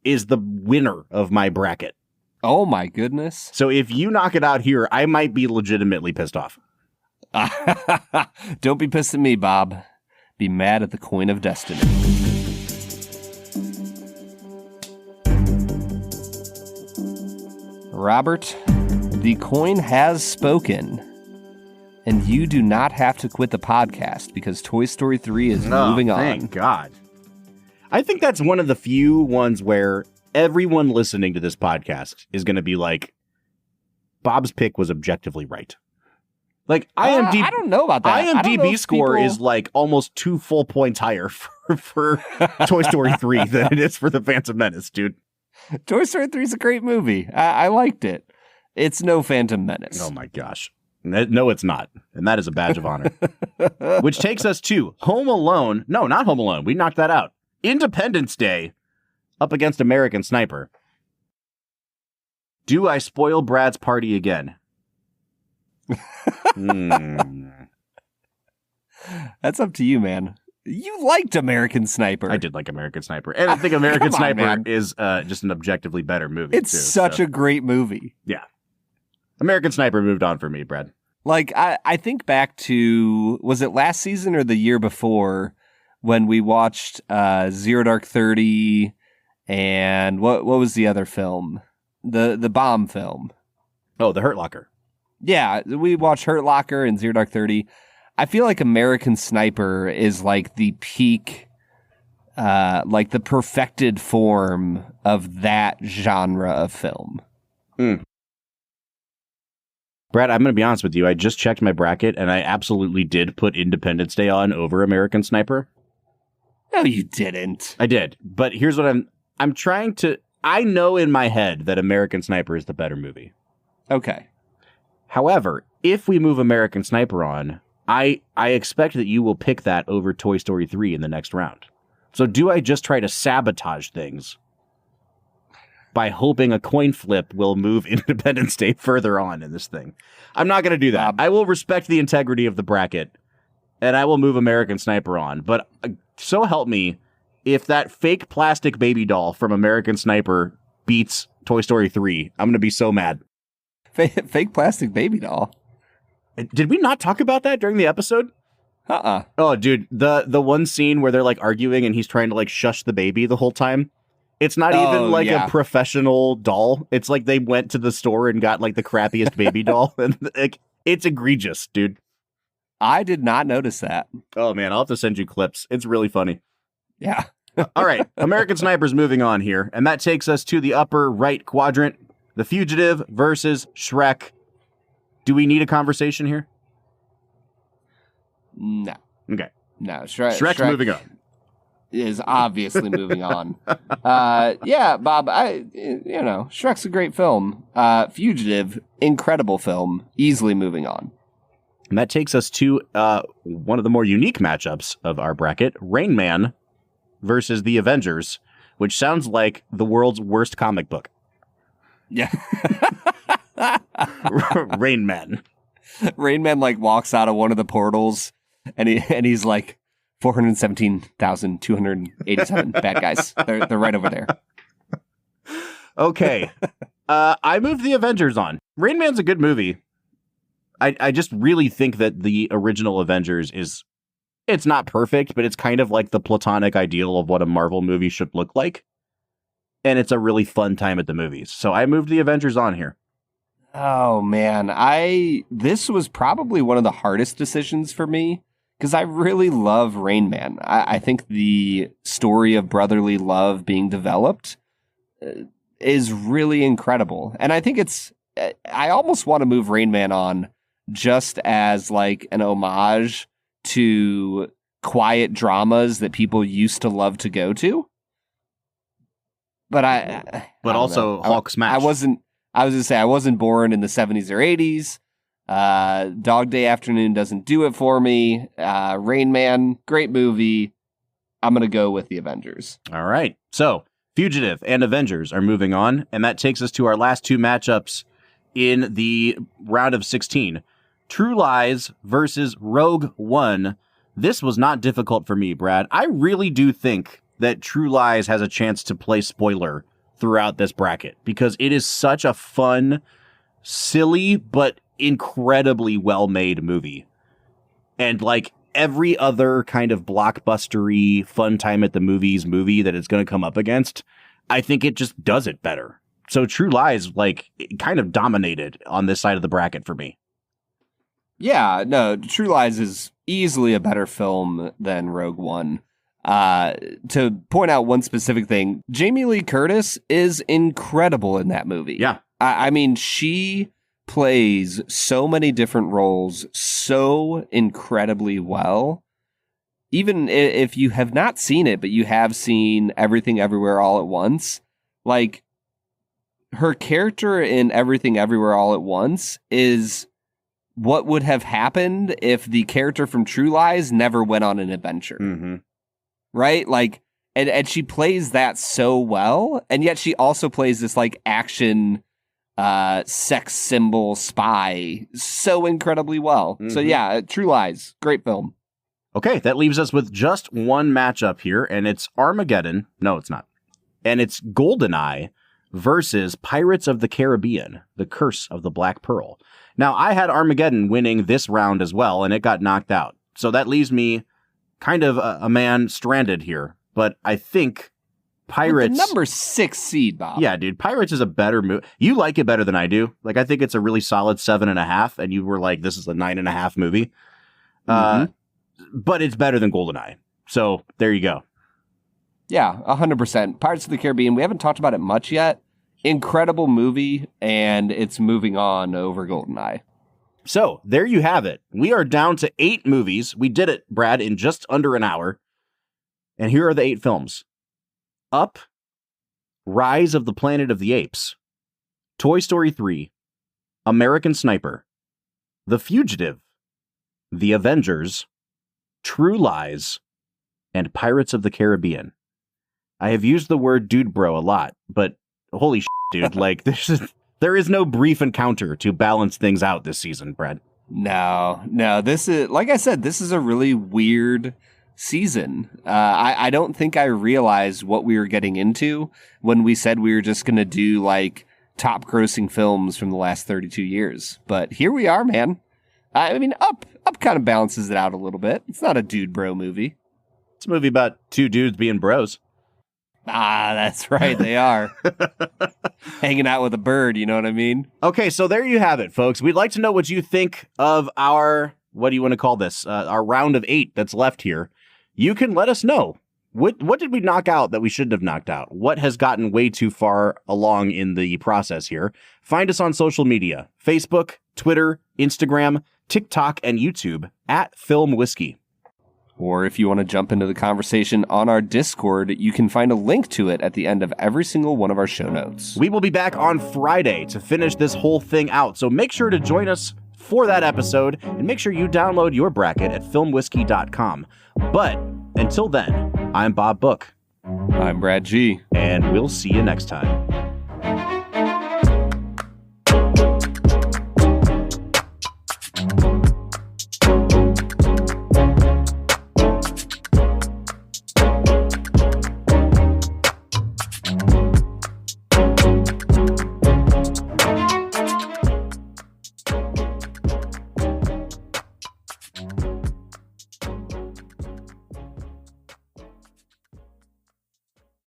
is the winner of my bracket. Oh, my goodness. So if you knock it out here, I might be legitimately pissed off. Don't be pissed at me, Bob. Be mad at the coin of destiny. Robert, the coin has spoken, and you do not have to quit the podcast because Toy Story 3 is moving on. Thank God. I think that's one of the few ones where everyone listening to this podcast is going to be like, Bob's pick was objectively right. Like, IMDb, I don't know about that. IMDb score is like almost 2 full points higher for Toy Story 3 than it is for The Phantom Menace, dude. Toy Story 3 is a great movie. I liked it. It's no Phantom Menace. Oh my gosh. No, it's not. And that is a badge of honor. Which takes us to Home Alone. No, not Home Alone. We knocked that out. Independence Day up against American Sniper. Do I spoil Brad's party again? That's up to you, man. You liked American Sniper. I did like American Sniper. And I think American Sniper is just an objectively better movie. It's such a great movie. Yeah. American Sniper moved on for me, Brad. Like, I think back to, was it last season or the year before when we watched Zero Dark 30 and what was the other film? The bomb film. Oh, The Hurt Locker. Yeah, we watched Hurt Locker and Zero Dark 30. I feel like American Sniper is like the peak, like the perfected form of that genre of film. Brad, I'm going to be honest with you. I just checked my bracket, and I absolutely did put Independence Day on over American Sniper. No, you didn't. I did. But here's what I'm trying to... I know in my head that American Sniper is the better movie. Okay. However, if we move American Sniper on, I expect that you will pick that over Toy Story 3 in the next round. So do I just try to sabotage things by hoping a coin flip will move Independence Day further on in this thing? I'm not going to do that. I will respect the integrity of the bracket, and I will move American Sniper on. But so help me, if that fake plastic baby doll from American Sniper beats Toy Story 3, I'm going to be so mad. Fake plastic baby doll. Did we not talk about that during the episode? Oh, dude, the one scene where they're like arguing and he's trying to like shush the baby the whole time. It's not even like a professional doll. It's like they went to the store and got like the crappiest baby doll. And like, it's egregious, dude. I did not notice that. Oh, man, I'll have to send you clips. It's really funny. Yeah. All right. American Sniper's moving on here. And that takes us to the upper right quadrant. The Fugitive versus Shrek. Do we need a conversation here? No. Okay. No. Shrek's moving on. Is obviously moving on. Yeah, Bob, Shrek's a great film. Fugitive, incredible film, easily moving on. And that takes us to one of the more unique matchups of our bracket, Rain Man versus the Avengers, which sounds like the world's worst comic book. Yeah. Rain Man. Rain Man like walks out of one of the portals and he's like 417,287 bad guys. They're right over there. Okay. I moved the Avengers on. Rain Man's a good movie. I just really think that the original Avengers it's not perfect, but it's kind of like the platonic ideal of what a Marvel movie should look like. And it's a really fun time at the movies. So I moved the Avengers on here. Oh, man. This was probably one of the hardest decisions for me because I really love Rain Man. I think the story of brotherly love being developed is really incredible. And I think I almost want to move Rain Man on just as like an homage to quiet dramas that people used to love to go to. But also Hulk smash. I was going to say I wasn't born in the 70s or 80s. Dog Day Afternoon doesn't do it for me. Rain Man, great movie. I'm going to go with the Avengers. All right. So Fugitive and Avengers are moving on. And that takes us to our last two matchups in the round of 16. True Lies versus Rogue One. This was not difficult for me, Brad. I really do think that True Lies has a chance to play spoiler throughout this bracket because it is such a fun, silly, but incredibly well-made movie. And like every other kind of blockbustery fun time at the movies movie that it's going to come up against, I think it just does it better. So True Lies like kind of dominated on this side of the bracket for me. Yeah, no, True Lies is easily a better film than Rogue One. To point out one specific thing, Jamie Lee Curtis is incredible in that movie. Yeah. I mean, she plays so many different roles so incredibly well. Even if you have not seen it, but you have seen Everything Everywhere All at Once, like her character in Everything Everywhere All at Once is what would have happened if the character from True Lies never went on an adventure. Mm-hmm. Right? Like, and she plays that so well, and yet she also plays this like action sex symbol spy so incredibly well. Mm-hmm. So yeah, True Lies, great film. Okay, that leaves us with just one matchup here, and it's Armageddon. No, it's not. And it's GoldenEye versus Pirates of the Caribbean, The Curse of the Black Pearl. Now, I had Armageddon winning this round as well, and it got knocked out. So that leaves me kind of a man stranded here. But I think Pirates... With the number 6 seed, Bob. Yeah, dude, Pirates is a better movie. You like it better than I do. Like, I think it's a really solid 7.5, and you were like, this is a 9.5 movie. Mm-hmm. But it's better than GoldenEye. So there you go. Yeah, 100%. Pirates of the Caribbean, we haven't talked about it much yet. Incredible movie, and it's moving on over GoldenEye. So there you have it. We are down to 8 movies. We did it, Brad, in just under an hour. And here are the 8 films. Up, Rise of the Planet of the Apes, Toy Story 3, American Sniper, The Fugitive, The Avengers, True Lies, and Pirates of the Caribbean. I have used the word dude bro a lot, but holy shit, dude, like there is no brief encounter to balance things out this season, Brad. No, this is, like I said, this is a really weird season. I don't think I realized what we were getting into when we said we were just going to do like top grossing films from the last 32 years. But here we are, man. I mean, Up kind of balances it out a little bit. It's not a dude bro movie. It's a movie about two dudes being bros. Ah, that's right. They are hanging out with a bird. You know what I mean? Okay, so there you have it, folks. We'd like to know what you think of our, what do you want to call this? Our round of 8 that's left here. You can let us know. What did we knock out that we shouldn't have knocked out? What has gotten way too far along in the process here? Find us on social media: Facebook, Twitter, Instagram, TikTok, and YouTube at Film Whiskey. Or if you want to jump into the conversation on our Discord, you can find a link to it at the end of every single one of our show notes. We will be back on Friday to finish this whole thing out, so make sure to join us for that episode, and make sure you download your bracket at filmwhiskey.com. But until then, I'm Bob Book. I'm Brad G. And we'll see you next time.